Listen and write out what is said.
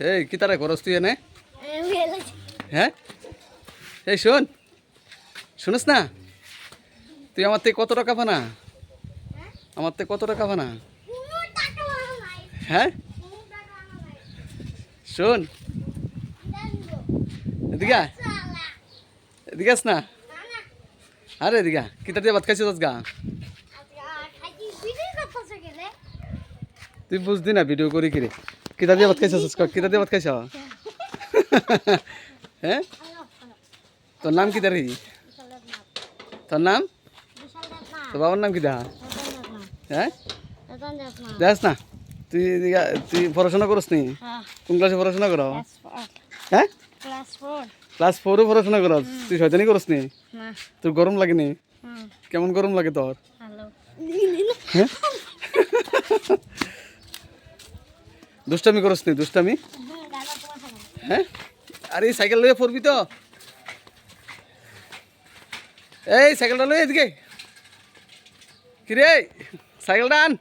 এই কি তারা করস তুই এনে? হ্যাঁ এই শোন, শুনিস না তুই আমার থেকে কত টাকা পানা? আমার থেকে কত টাকা পানা? হ্যাঁ শোন, এদিকে আয়, এদিকে আস না। আরে এদিকে আয়, কিতা দিয়ে ভাত খাইছিস আজগা? তুই বুঝদি না ভিডিও করি কিরে? কিতা দিয়ে ভাত খাইছিস আজকে? কিতা দিয়ে ভাত খাইছ? হ্যাঁ তোর নাম কি দাঁড়ি? তোর নাম? তোর বাবার নাম কি দা? হ্যাঁ দেখ না, তুই তুই পড়াশোনা করস নি? কোন ক্লাসে পড়াশোনা করো? হ্যাঁ ক্লাস 4 পড়াশোনা করস? তুই শয়তানি করস নি? তোর গরম লাগেনি? কেমন গরম লাগে তোর? হ্যাঁ দুষ্টামি করস নি? দুষ্টামি? হ্যাঁ আরে সাইকেল লইয়া পড়বি তো? এই সাইকেলটা লই এদিকে, কিরে সাইকেলটা আন।